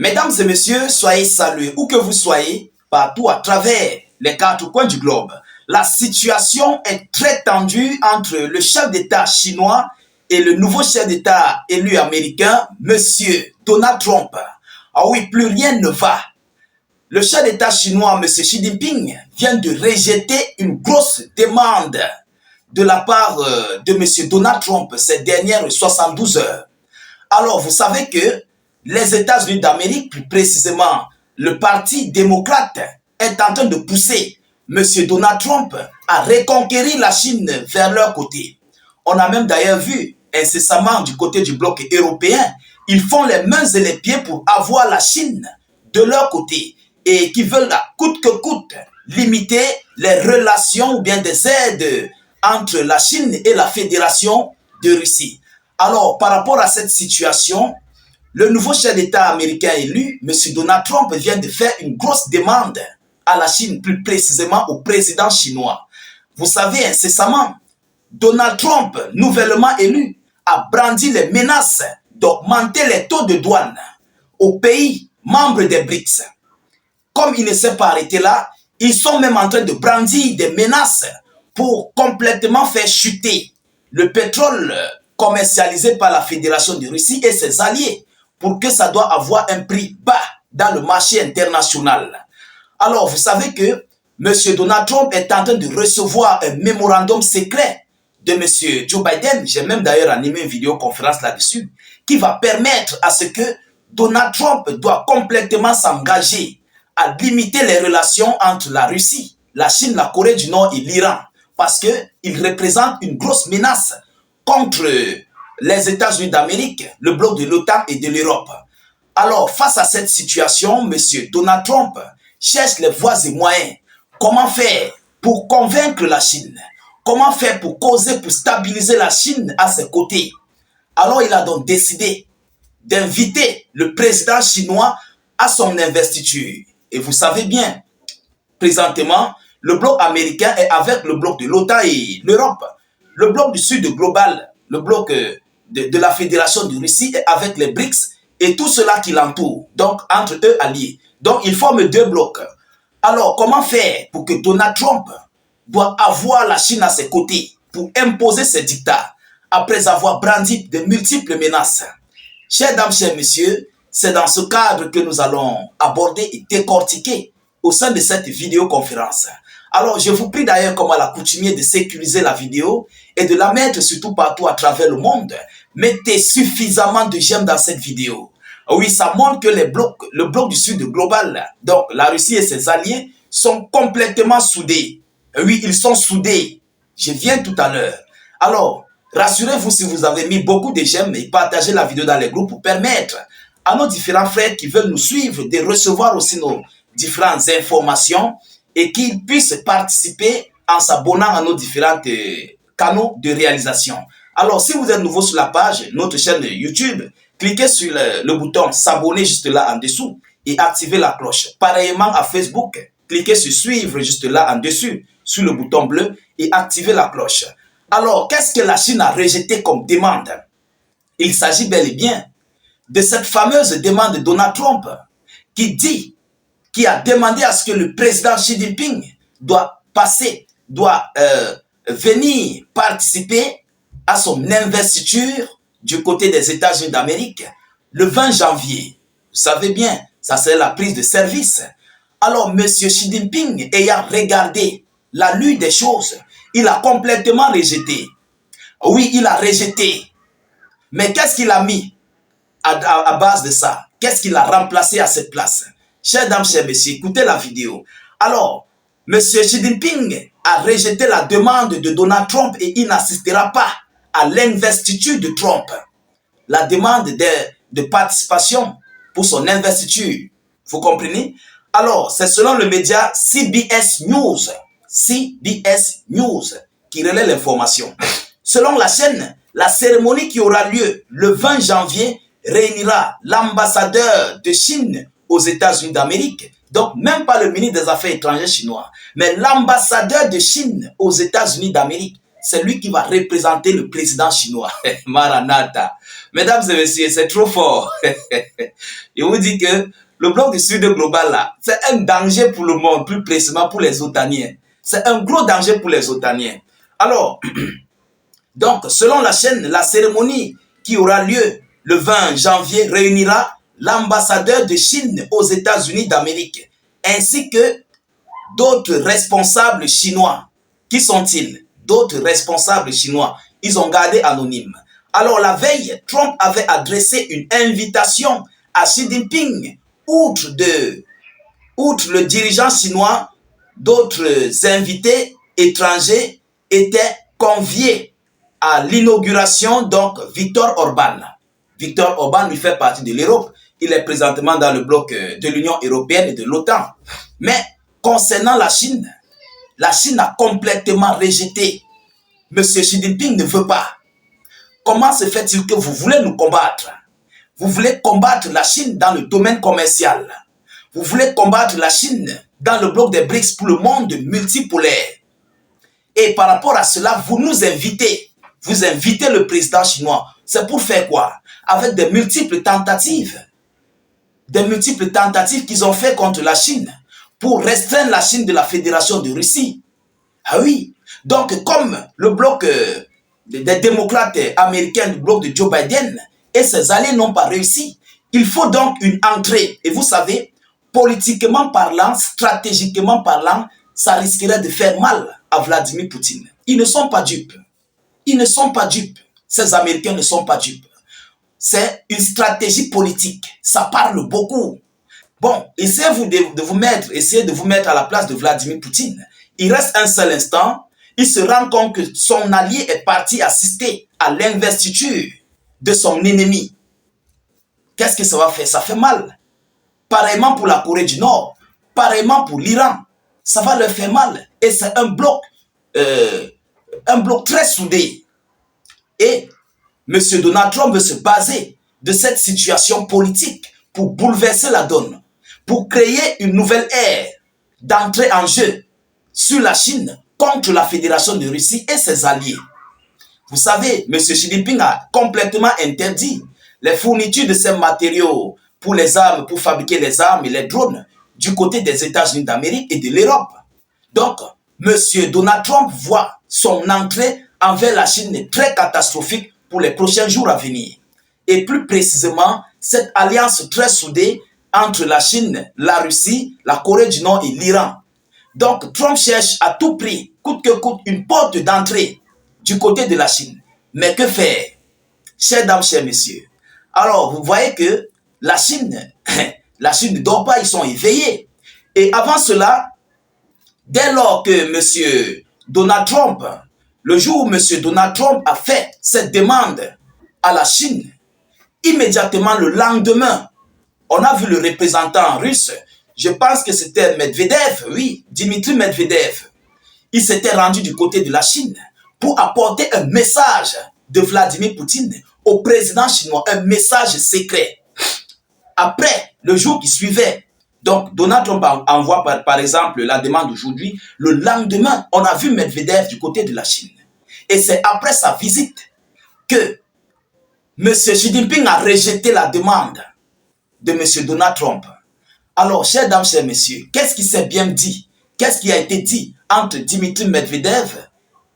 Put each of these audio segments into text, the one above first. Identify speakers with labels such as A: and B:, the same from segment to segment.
A: Mesdames et messieurs, soyez salués où que vous soyez, partout à travers les quatre coins du globe. La situation est très tendue entre le chef d'État chinois et le nouveau chef d'État élu américain, Monsieur Donald Trump. Ah oui, plus rien ne va. Le chef d'État chinois, Monsieur Xi Jinping, vient de rejeter une grosse demande de la part de Monsieur Donald Trump ces dernières 72 heures. Alors, vous savez que les États-Unis d'Amérique, plus précisément le Parti démocrate, est en train de pousser M. Donald Trump à reconquérir la Chine vers leur côté. On a même d'ailleurs vu incessamment du côté du bloc européen, ils font les mains et les pieds pour avoir la Chine de leur côté et qui veulent à coûte que coûte limiter les relations ou bien des aides entre la Chine et la Fédération de Russie. Alors, par rapport à cette situation, le nouveau chef d'État américain élu, M. Donald Trump, vient de faire une grosse demande à la Chine, plus précisément au président chinois. Vous savez, incessamment, Donald Trump, nouvellement élu, a brandi les menaces d'augmenter les taux de douane aux pays membres des BRICS. Comme il ne s'est pas arrêté là, ils sont même en train de brandir des menaces pour complètement faire chuter le pétrole commercialisé par la Fédération de Russie et ses alliés pour que ça doit avoir un prix bas dans le marché international. Alors, vous savez que M. Donald Trump est en train de recevoir un mémorandum secret de M. Joe Biden. J'ai même d'ailleurs animé une vidéoconférence là-dessus qui va permettre à ce que Donald Trump doit complètement s'engager à limiter les relations entre la Russie, la Chine, la Corée du Nord et l'Iran parce qu'il représente une grosse menace contre les États-Unis d'Amérique, le bloc de l'OTAN et de l'Europe. Alors, face à cette situation, M. Donald Trump cherche les voies et moyens. Comment faire pour convaincre la Chine? Comment faire pour causer, pour stabiliser la Chine à ses côtés? Alors, il a donc décidé d'inviter le président chinois à son investiture. Et vous savez bien, présentement, le bloc américain est avec le bloc de l'OTAN et l'Europe. Le bloc du Sud global, le bloc de la Fédération de Russie est avec les BRICS et tout cela qui l'entoure, donc entre eux alliés. Donc, ils forment deux blocs. Alors, comment faire pour que Donald Trump doit avoir la Chine à ses côtés pour imposer ses dictats après avoir brandi de multiples menaces? Chers dames, chers messieurs, c'est dans ce cadre que nous allons aborder et décortiquer au sein de cette vidéoconférence. Alors, je vous prie d'ailleurs, comme à l'accoutumée, de sécuriser la vidéo et de la mettre surtout partout à travers le monde. Mettez suffisamment de j'aime dans cette vidéo. Oui, ça montre que le bloc du Sud global, donc la Russie et ses alliés, sont complètement soudés. Oui, ils sont soudés. Je viens tout à l'heure. Alors, rassurez-vous si vous avez mis beaucoup de j'aime et partagez la vidéo dans les groupes pour permettre à nos différents frères qui veulent nous suivre de recevoir aussi nos différentes informations et qu'ils puissent participer en s'abonnant à nos différents canaux de réalisation. Alors, si vous êtes nouveau sur la page, notre chaîne YouTube, cliquez sur le bouton s'abonner juste là en dessous et activez la cloche. Pareillement à Facebook, cliquez sur suivre juste là en dessus, sur le bouton bleu et activez la cloche. Alors, qu'est-ce que la Chine a rejeté comme demande? Il s'agit bel et bien de cette fameuse demande de Donald Trump qui a demandé à ce que le président Xi Jinping doit venir participer à son investiture du côté des États-Unis d'Amérique le 20 janvier. Vous savez bien, ça c'est la prise de service. Alors, M. Xi Jinping, ayant regardé la lutte des choses, il a complètement rejeté. Oui, il a rejeté. Mais qu'est-ce qu'il a mis à base de ça? Qu'est-ce qu'il a remplacé à cette place? Chers dames, chers messieurs, écoutez la vidéo. Alors, M. Xi Jinping a rejeté la demande de Donald Trump et il n'assistera pas à l'investiture de Trump. La demande de participation pour son investiture. Vous comprenez? Alors, c'est selon le média CBS News qui relaie l'information. Selon la chaîne, la cérémonie qui aura lieu le 20 janvier réunira l'ambassadeur de Chine aux États-Unis d'Amérique, donc même pas le ministre des Affaires étrangères chinois, mais l'ambassadeur de Chine aux États-Unis d'Amérique. C'est lui qui va représenter le président chinois. Maranatha. Mesdames et messieurs, c'est trop fort. Je vous dis que le bloc du Sud global, là, c'est un danger pour le monde, plus précisément pour les Otaniens. C'est un gros danger pour les Otaniens. Alors, donc, selon la chaîne, la cérémonie qui aura lieu le 20 janvier réunira l'ambassadeur de Chine aux États-Unis d'Amérique, ainsi que d'autres responsables chinois. Qui sont-ils? D'autres responsables chinois. Ils ont gardé anonyme. Alors la veille, Trump avait adressé une invitation à Xi Jinping. Outre le dirigeant chinois, d'autres invités étrangers étaient conviés à l'inauguration, donc Viktor Orban. Viktor Orban lui fait partie de l'Europe. Il est présentement dans le bloc de l'Union européenne et de l'OTAN. Mais concernant la Chine a complètement rejeté. Monsieur Xi Jinping ne veut pas. Comment se fait-il que vous voulez nous combattre? Vous voulez combattre la Chine dans le domaine commercial. Vous voulez combattre la Chine dans le bloc des BRICS pour le monde multipolaire. Et par rapport à cela, vous nous invitez. Vous invitez le président chinois. C'est pour faire quoi? Avec des multiples tentatives. Des multiples tentatives qu'ils ont fait contre la Chine pour restreindre la Chine de la Fédération de Russie. Ah oui. Donc, comme le bloc des démocrates américains du bloc de Joe Biden et ses alliés n'ont pas réussi, il faut donc une entrée. Et vous savez, politiquement parlant, stratégiquement parlant, ça risquerait de faire mal à Vladimir Poutine. Ils ne sont pas dupes. Ils ne sont pas dupes. Ces Américains ne sont pas dupes. C'est une stratégie politique. Ça parle beaucoup. Bon, essayez de vous mettre à la place de Vladimir Poutine. Il reste un seul instant. Il se rend compte que son allié est parti assister à l'investiture de son ennemi. Qu'est-ce que ça va faire? Ça fait mal. Pareillement pour la Corée du Nord. Pareillement pour l'Iran. Ça va leur faire mal. Et c'est un bloc très soudé. Et M. Donald Trump veut se baser de cette situation politique pour bouleverser la donne, pour créer une nouvelle ère d'entrée en jeu sur la Chine contre la Fédération de Russie et ses alliés. Vous savez, M. Xi Jinping a complètement interdit les fournitures de ces matériaux pour les armes, pour fabriquer les armes et les drones du côté des États-Unis d'Amérique et de l'Europe. Donc, M. Donald Trump voit son entrée envers la Chine très catastrophique pour les prochains jours à venir. Et plus précisément, cette alliance très soudée entre la Chine, la Russie, la Corée du Nord et l'Iran. Donc, Trump cherche à tout prix, coûte que coûte, une porte d'entrée du côté de la Chine. Mais que faire? Chers dames, chers messieurs. Alors, vous voyez que la Chine ne dort pas, ils sont éveillés. Et avant cela, dès lors que M. Donald Trump, le jour où M. Donald Trump a fait cette demande à la Chine, immédiatement le lendemain, on a vu le représentant russe, je pense que c'était Medvedev, oui, Dimitri Medvedev. Il s'était rendu du côté de la Chine pour apporter un message de Vladimir Poutine au président chinois, un message secret. Après, le jour qui suivait, donc Donald Trump envoie par exemple la demande aujourd'hui, le lendemain, on a vu Medvedev du côté de la Chine. Et c'est après sa visite que M. Xi Jinping a rejeté la demande de M. Donald Trump. Alors, chers dames, chers messieurs, qu'est-ce qui s'est bien dit? Qu'est-ce qui a été dit entre Dimitri Medvedev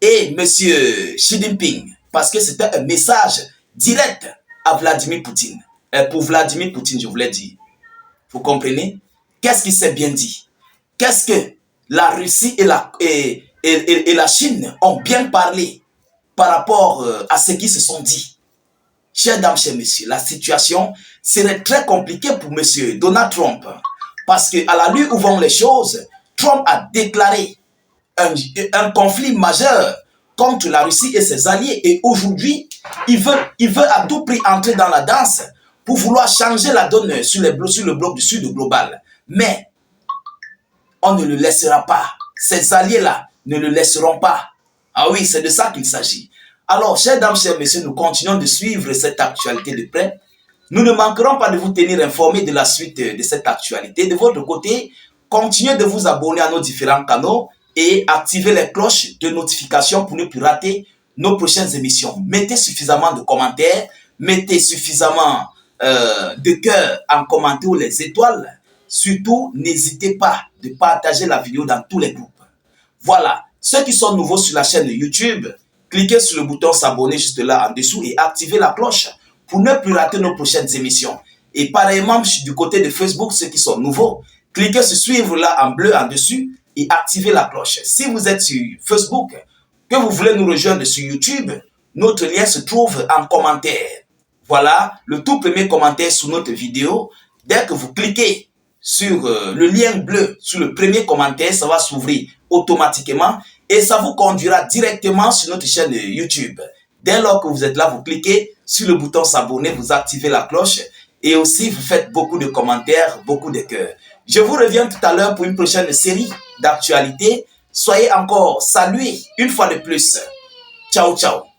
A: et M. Xi Jinping? Parce que c'était un message direct à Vladimir Poutine. Pour Vladimir Poutine, je voulais dire. Vous comprenez? Qu'est-ce qui s'est bien dit? Qu'est-ce que la Russie et la Chine ont bien parlé par rapport à ce qui se sont dit? Chers dames, chers messieurs, la situation serait très compliquée pour M. Donald Trump. Parce qu'à la lueur où vont les choses, Trump a déclaré un conflit majeur contre la Russie et ses alliés. Et aujourd'hui, il veut à tout prix entrer dans la danse pour vouloir changer la donne sur le bloc du Sud global. Mais on ne le laissera pas. Ces alliés-là ne le laisseront pas. Ah oui, c'est de ça qu'il s'agit. Alors, chers dames, chers messieurs, nous continuons de suivre cette actualité de près. Nous ne manquerons pas de vous tenir informés de la suite de cette actualité. De votre côté, continuez de vous abonner à nos différents canaux et activer les cloches de notification pour ne plus rater nos prochaines émissions. Mettez suffisamment de commentaires, Mettez suffisamment de cœur en commentant les étoiles. Surtout, n'hésitez pas de partager la vidéo dans tous les groupes. Voilà, ceux qui sont nouveaux sur la chaîne YouTube, cliquez sur le bouton s'abonner juste là en dessous et activez la cloche pour ne plus rater nos prochaines émissions. Et pareillement, du côté de Facebook, ceux qui sont nouveaux, cliquez sur suivre là en bleu en dessus et activez la cloche. Si vous êtes sur Facebook, que vous voulez nous rejoindre sur YouTube, notre lien se trouve en commentaire. Voilà le tout premier commentaire sous notre vidéo. Dès que vous cliquez sur le lien bleu, sur le premier commentaire, ça va s'ouvrir automatiquement et ça vous conduira directement sur notre chaîne YouTube. Dès lors que vous êtes là, vous cliquez sur le bouton s'abonner, vous activez la cloche et aussi vous faites beaucoup de commentaires, beaucoup de cœurs. Je vous reviens tout à l'heure pour une prochaine série d'actualités. Soyez encore salués une fois de plus. Ciao, ciao.